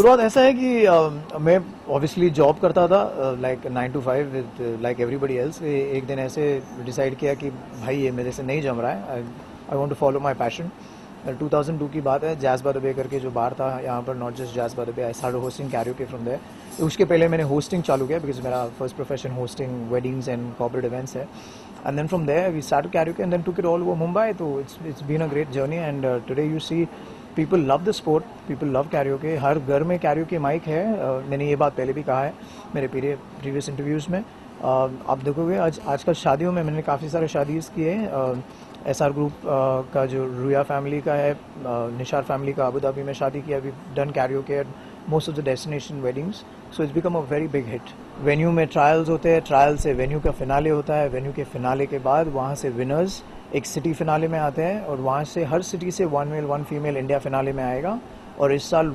शुरुआत ऐसा है कि मैं ऑब्वियसली जॉब करता था like 9 to 5 with like everybody else. एक दिन ऐसे डिसाइड किया कि भाई ये मेरे से नहीं जम रहा है, I want to follow my passion. 2002 की बात है, जैज़ बाय द बे करके जो बार था यहाँ पर, not just jazz by the bay, I started hosting karaoke from there. उसके पहले मैंने होस्टिंग चालू किया बिकॉज मेरा first profession hosting weddings and corporate events है। And then from there we started karaoke and then took it all over Mumbai. तो it's been a great journey and today you see people love the sport, people love karaoke. हर घर में karaoke mic है। मैंने ये बात पहले भी कहा है मेरे प्रीवियस इंटरव्यूज़ में। आप देखोगे आजकल शादियों में, मैंने काफ़ी सारे शादीज़ किए। SR ग्रुप का जो रुया फैमिली का है, निशार फैमिली का अबू धाबी में शादी किया। We done karaoke at most of the destination weddings, so it's become a very big hit. Venue में ट्रायल्स होते हैं, ट्रायल से वेन्यू का फिनाले होता है, वेन्यू के फिनाले के बाद वहाँ से विनर्स एक सिटी फिनाले में आते हैं और वहाँ से हर सिटी से 1 मेल 1 फीमेल इंडिया फिनाले में आएगा। और इस साल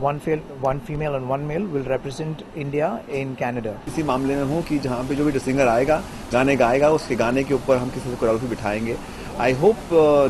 1 female and 1 male will represent India in Canada. इसी मामले में हूँ कि जहाँ पे जो भी सिंगर आएगा, गाने गाएगा, उसके गाने के ऊपर हम किसी को कोरियोग्राफी बिठाएंगे। I hope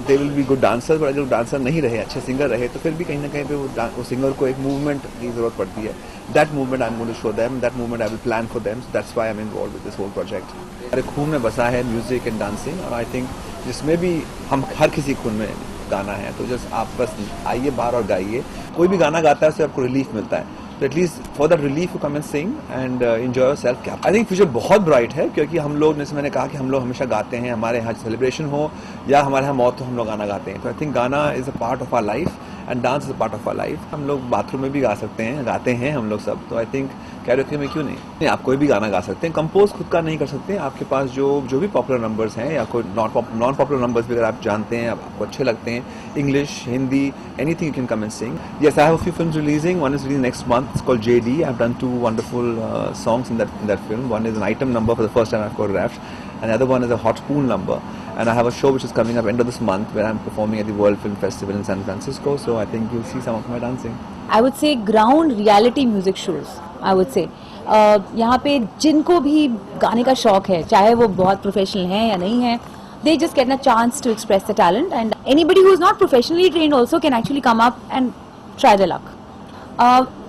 they will be good dancer, पर अगर डांसर नहीं रहे, अच्छे सिंगर रहे, तो फिर भी कहीं ना कहीं पे वो सिंगर को एक मूवमेंट की जरूरत पड़ती है। That movement I am going to show them, that movement I will plan for them, so that's why I am involved with this whole project. हमारे खून में बसा है म्यूजिक एंड डांसिंग, और आई थिंक जिसमें भी हम हर किसी खून में गाना है। तो जस्ट आप बस आइए बाहर और गाइए। कोई भी गाना गाता है उससे आपको रिलीफ मिलता है, तो at least for that relief you come and sing and enjoy yourself. I think future बहुत ब्राइट है, क्योंकि हम लोग, जैसे मैंने कहा कि हम लोग हमेशा गाते हैं, हमारे यहाँ सेलिब्रेशन हो या हमारे यहाँ मौत हो, हम लोग गाना गाते हैं। तो I think gaana is a part of our life and dance is a part of our life. हम लोग बाथरूम में भी गा सकते हैं, गाते हैं हम लोग सब। तो आई थिंक कैरियोके में क्यों नहीं, आप कोई भी गाना गा सकते हैं। कंपोज खुद का नहीं कर सकते, आपके पास जो भी पॉपुलर नंबर्स हैं या कोई नॉन पॉपुलर नंबर्स भी अगर आप जानते हैं, आपको अच्छे लगते हैं, English, Hindi, anything you can come and Singh. Yes, I have a few films releasing. One is releasing next month, it's called JD. I have done 2 wonderful songs in that film. One is an item number for the first time I've choreographed, and the other one is a hot spoon number. And I have a show which is coming up end of this month where I'm performing at the World Film Festival in San Francisco. So I think you'll see some of my dancing. I would say ground reality music shows. I would say यहाँ पे जिनको भी गाने का शौक है, चाहे वो बहुत प्रोफेशनल हैं या नहीं है, they just get a chance to express the talent, and anybody who is not professionally trained also can actually come up and try their luck.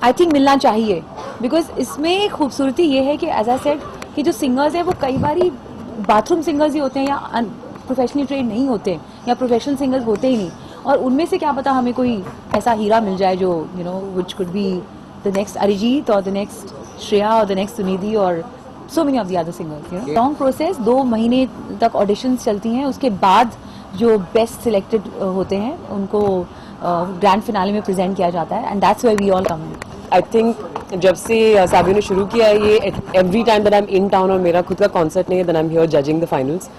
I think मिलना चाहिए, बिकॉज इसमें खूबसूरती ये है कि एज आई सेड कि जो singers हैं वो कई बार बाथरूम सिंगर्स ही होते हैं या प्रोफेशनली ट्रेन नहीं होते या प्रोफेशनल सिंगर्स होते ही नहीं, और उनमें से क्या पता हमें कोई ऐसा हीरा मिल जाए जो which could be the next Arijit और द नेक्स्ट श्रेया और द नेक्स्ट सुनिधि और so many of the other singers. Long process, 2 महीने तक ऑडिशंस चलती हैं, उसके बाद जो बेस्ट सिलेक्टेड होते हैं उनको ग्रैंड फिनाले में प्रेजेंट किया जाता है, and that's why we all come. I think जब से साबियो ने शुरू किया है ये, every time that I am in town और मेरा खुद का कॉन्सर्ट नहीं है, then I am here judging the finals,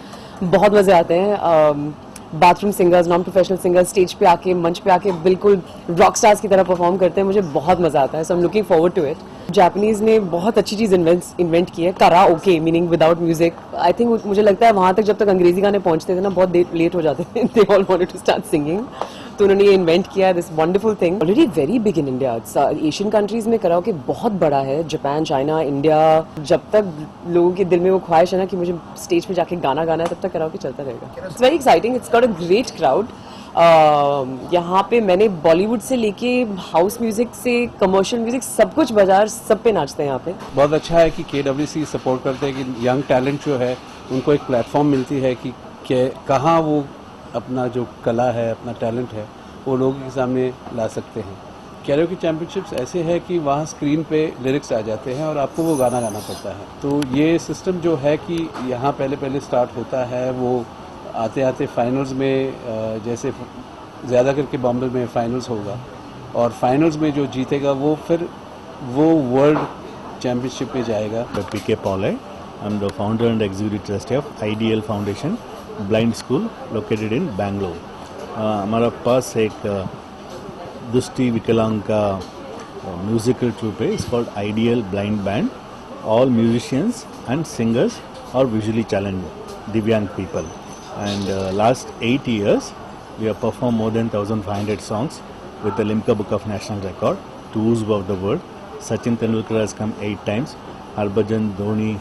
बहुत मजे आते हैं। Bathroom singers, non professional singers stage पे आके, मंच पे आके बिल्कुल रॉक स्टार्स की तरह परफॉर्म करते हैं, मुझे बहुत मजा आता है। So I am looking forward to it. Japanese ने बहुत अच्छी चीज़ इन्वेंट की है, karaoke, meaning without music. I think मुझे लगता है वहाँ तक जब तक अंग्रेजी गाने पहुँचते थे ना, बहुत लेट हो जाते थे, they all wanted to start singing, तो उन्होंने ये इन्वेंट किया, this wonderful thing. Already very big in India, Asian countries में कराओके बहुत बड़ा है, जापान, चाइना, इंडिया। जब तक लोगों के दिल में वो ख्वाहिश है ना कि मुझे स्टेज पे जाके गाना गाना है, तब तक कराओके चलता रहेगा। It's very exciting, it's got a great crowd. यहाँ पे मैंने बॉलीवुड से लेके हाउस म्यूजिक से कमर्शियल म्यूजिक सब कुछ बाजार सब पे नाचते हैं यहाँ पे। बहुत अच्छा है कि KWC सपोर्ट करते हैं कि यंग टैलेंट जो है उनको एक प्लेटफॉर्म मिलती है कि कहाँ वो अपना जो कला है, अपना टैलेंट है, वो लोगों के सामने ला सकते हैं। कैरियोके चैम्पियनशिप्स ऐसे है कि वहाँ स्क्रीन पे लिरिक्स आ जाते हैं और आपको वो गाना गाना पड़ता है। तो ये सिस्टम जो है कि यहाँ पहले स्टार्ट होता है, वो आते आते फाइनल्स में, जैसे ज़्यादा करके बॉम्बे में फाइनल्स होगा, और फाइनल्स में जो जीतेगा वो फिर वो वर्ल्ड चैम्पियनशिप में जाएगा। PK Paul है, I am the founder and executive trustee of IDL foundation blind school located in Bangalore. हमारा पास एक दृष्टि विकलांग का म्यूजिकल ट्रूप है, it's called IDL blind band. All musicians and singers और विजुअली चैलेंज्ड दिव्यांग people, and last 8 years we have performed more than 1500 songs with the Limca Book of National Record, tours of the world. Sachin Tendulkar has come 8 times. Harbhajan, Dhoni,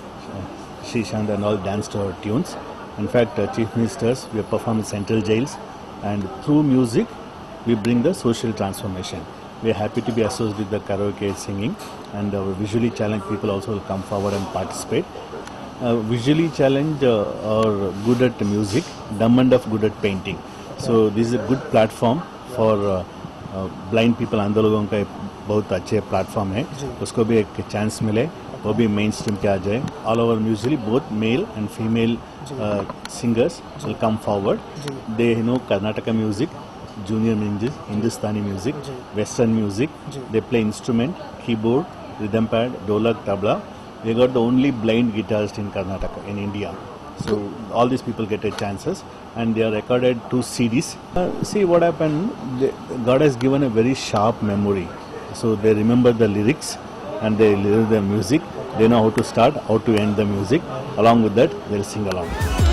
Srishant and all danced to our tunes. In fact, chief ministers, we have performed in central jails, and through music we bring the social transformation. We are happy to be associated with the karaoke singing, and visually challenged people also will come forward and participate. Visually challenged are good at music, dumb and deaf good at painting. So this is a good platform for blind people. अंदर लोगों का बहुत अच्छे platform है, उसको भी एक chance मिले, वो भी मेन स्ट्रीम पे आ जाए. All over Musically both male and female singers will come forward. They know Karnataka music, junior music, Hindustani music, Western music. They play instrument, keyboard, rhythm pad, dholak, tabla. We got the only blind guitarist in Karnataka, in India. So all these people get a chances, and they are recorded 2 CDs. See what happened. God has given a very sharp memory, so they remember the lyrics and they learn the music. They know how to start, how to end the music. Along with that, they'll sing along.